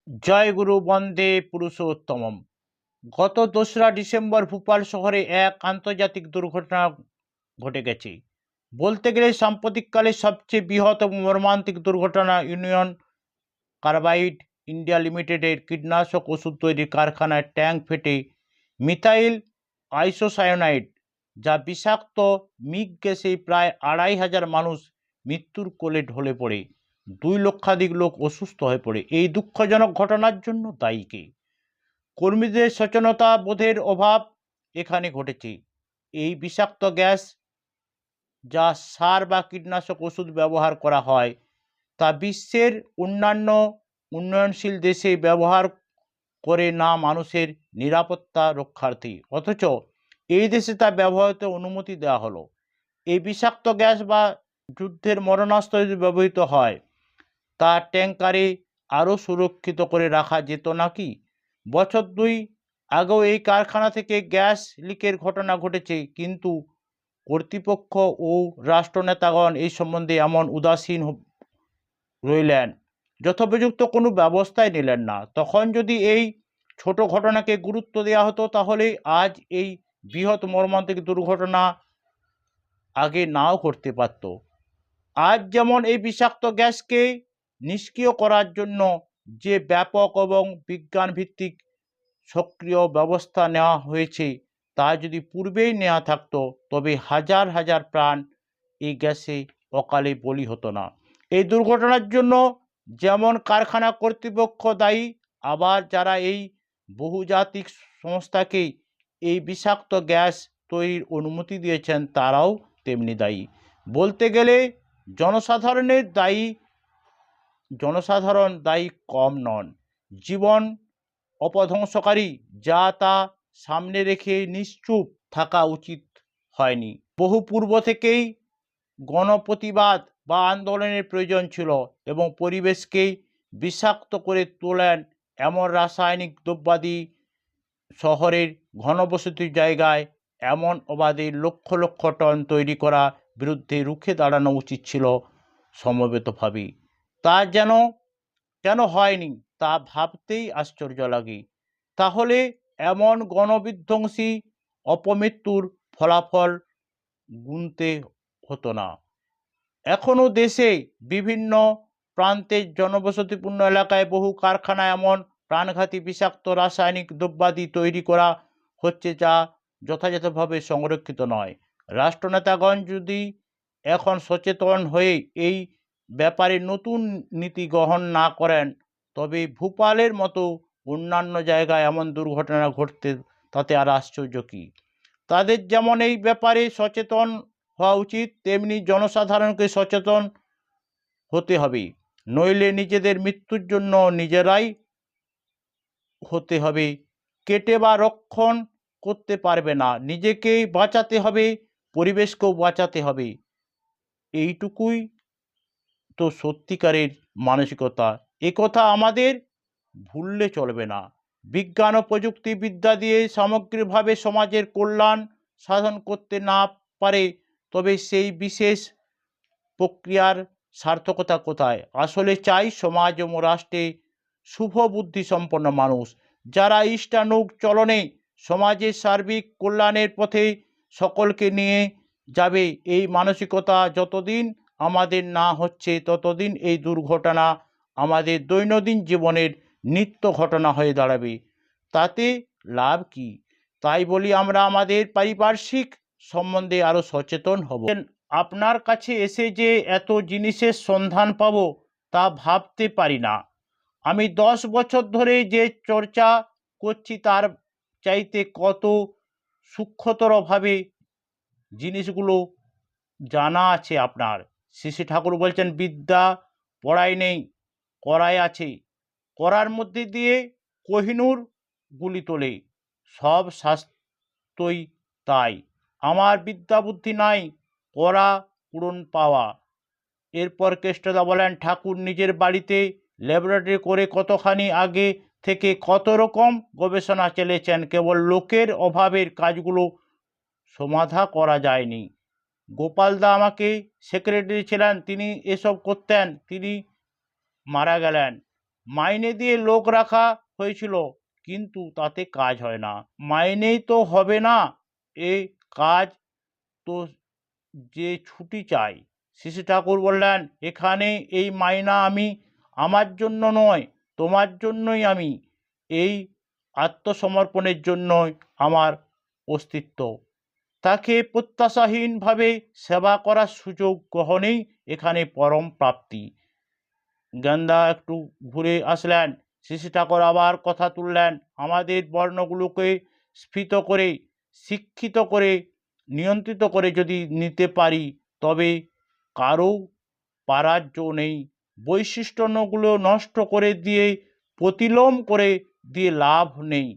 জয় গুরু বন্দে পুরুষোত্তমম। গত 2রা ডিসেম্বর ভোপাল শহরে এক আন্তর্জাতিক দুর্ঘটনা ঘটে গেছে। বলতে গেলে সাম্প্রতিককালে সবচেয়ে বৃহৎ ও মর্মান্তিক দুর্ঘটনা ইউনিয়ন কার্বাইড ইন্ডিয়া লিমিটেডের কীটনাশক ওষুধ তৈরির কারখানায় ট্যাঙ্ক ফেটে মিথাইল আইসোসায়ানাইড যা বিষাক্ত মিগ গ্যাসে প্রায় 2,500 মানুষ মৃত্যুর কোলে ঢলে পড়ে 2 লক্ষাধিক লোক অসুস্থ হয়ে পড়ে। এই দুঃখজনক ঘটনার জন্য দায়ী কে? কর্মীদের সচেতনতা বোধের অভাব এখানে ঘটেছে। এই বিষাক্ত গ্যাস যা সার বা কীটনাশক ওষুধ ব্যবহার করা হয় তা বিশ্বের অন্যান্য উন্নয়নশীল দেশে ব্যবহার করে না মানুষের নিরাপত্তা রক্ষার্থে, অথচ এই দেশে তা ব্যবহৃত অনুমতি দেওয়া হলো। এই বিষাক্ত গ্যাস বা যুদ্ধের মরণাস্ত্র যদি ব্যবহৃত হয় তা ট্যাঙ্কারে আরও সুরক্ষিত করে রাখা যেত নাকি? বছর 2 আগেও এই কারখানা থেকে গ্যাস লিকের ঘটনা ঘটেছে, কিন্তু কর্তৃপক্ষ ও রাষ্ট্রনেতাগণ এই সম্বন্ধে এমন উদাসীন রইলেন, যথোপযুক্ত কোনো ব্যবস্থাই নিলেন না। তখন যদি এই ছোট ঘটনাকে গুরুত্ব দেওয়া হতো তাহলে আজ এই বৃহৎ মর্মান্তিক দুর্ঘটনা আগে নাও করতে পারত। আজ যেমন এই বিষাক্ত গ্যাসকে নিষ্ক্রিয় করার জন্য যে ব্যাপক এবং বিজ্ঞানভিত্তিক সক্রিয় ব্যবস্থা নেওয়া হয়েছে তা যদি পূর্বেই নেওয়া থাকতো তবে হাজার হাজার প্রাণ এই গ্যাসে অকালে বলি হতো না। এই দুর্ঘটনার জন্য যেমন কারখানা কর্তৃপক্ষ দায়ী, আবার যারা এই বহুজাতিক সংস্থাকে এই বিষাক্ত গ্যাস তৈরির অনুমতি দিয়েছেন তারাও তেমনি দায়ী। বলতে গেলে জনসাধারণ দায়ী কম নন। জীবন অপধ্বংসকারী যা তা সামনে রেখে নিশ্চুপ থাকা উচিত হয়নি। বহু পূর্ব থেকেই গণপ্রতিবাদ বা আন্দোলনের প্রয়োজন ছিল এবং পরিবেশকেই বিষাক্ত করে তোলেন এমন রাসায়নিক দ্রব্যাদি শহরের ঘনবসতির জায়গায় এমন অবাধে লক্ষ লক্ষ টন তৈরি করা বিরুদ্ধে রুখে দাঁড়ানো উচিত ছিল সমবেতভাবে। তা কেন হয়নি তা ভাবতেই আশ্চর্য লাগে। তাহলে এমন গণবিধ্বংসী অপমৃত্যুর ফলাফল গুনতে হতো না। এখনও দেশে বিভিন্ন প্রান্তের জনবসতিপূর্ণ এলাকায় বহু কারখানায় এমন প্রাণঘাতী বিষাক্ত রাসায়নিক দ্রব্যাদি তৈরি করা হচ্ছে যা যথাযথভাবে সংরক্ষিত নয়। রাষ্ট্রনেতাগণ যদি এখন সচেতন হয়ে এই ব্যাপারে নতুন নীতি গ্রহণ না করেন তবে ভোপালের মতো অন্যান্য জায়গায় এমন দুর্ঘটনা ঘটতে তাতে আর আশ্চর্য কী? তাদের যেমন এই ব্যাপারে সচেতন হওয়া উচিত, তেমনি জনসাধারণকে সচেতন হতে হবে। নইলে নিজেদের মৃত্যুর জন্য নিজেরাই হতে হবে, কেটে বা রক্ষণ করতে পারবে না। নিজেকেই বাঁচাতে হবে, পরিবেশকেও বাঁচাতে হবে। এইটুকুই তো সত্যিকারের মানসিকতা। একথা আমাদের ভুললে চলবে না। বিজ্ঞান ও প্রযুক্তিবিদ্যা দিয়ে সামগ্রিকভাবে সমাজের কল্যাণ সাধন করতে না পারে তবে সেই বিশেষ প্রক্রিয়ার সার্থকতা কোথায়? আসলে চাই সমাজ ও রাষ্ট্রে শুভ বুদ্ধি সম্পন্ন মানুষ, যারা ইষ্টানুগ চলনে সমাজের সার্বিক কল্যাণের পথে সকলকে নিয়ে যাবে। এই মানসিকতা যতদিন আমাদের না হচ্ছে ততদিন এই দুর্ঘটনা আমাদের দৈনন্দিন জীবনের নিত্য ঘটনা হয়ে দাঁড়াবে। তাতে লাভ কি? তাই বলি আমরা আমাদের পারিপার্শ্বিক সম্বন্ধে আরও সচেতন হব। আপনার কাছে এসে যে এত জিনিসের সন্ধান পাব তা ভাবতে পারি না। আমি 10 বছর ধরে যে চর্চা করছি তার চাইতে কত সূক্ষ্মতরভাবে জিনিসগুলো জানা আছে আপনার। শ্রী ঠাকুর বলছেন, বিদ্যা পড়ায় নেই, করায় আছে। করার মধ্যে দিয়ে কোহিনূর গুলি তোলে, সব শাস্ত্রই তাই। আমার বিদ্যা বুদ্ধি নাই, করা পূরণ পাওয়া। এরপর কেষ্টদা বলেন, ঠাকুর নিজের বাড়িতে ল্যাবরেটরি করে কতখানি আগে থেকে কত রকম গবেষণা চালিয়েছেন, কেবল লোকের অভাবের কাজগুলো সমাধা করা যায়নি। গোপালদা আমাকে সেক্রেটারি ছিলেন, তিনি এসব করতেন, তিনি মারা গেলেন। মাইনে দিয়ে লোক রাখা হয়েছিল, কিন্তু তাতে কাজ হয় না। মাইনেই তো হবে না, এ কাজ তো যে ছুটি চাই। শ্রী ঠাকুর বললেন, এখানে এই মাইনা আমি আমার জন্য নয়, তোমার জন্যই আমি, এই আত্মসমর্পণের জন্যই আমার অস্তিত্ব। তাকে প্রত্যাশাহীনভাবে সেবা করার সুযোগ গ্রহণেই এখানে পরম প্রাপ্তি। জ্ঞানদা একটু ঘুরে আসলেন। শ্রী ঠাকুর আবার কথা তুললেন, আমাদের বর্ণগুলোকে স্ফীত করে, শিক্ষিত করে, নিয়ন্ত্রিত করে যদি নিতে পারি, তবে কারও পারার্য নেই। বৈশিষ্ট্যগুলো নষ্ট করে দিয়ে, প্রতিলোম করে দিয়ে লাভ নেই।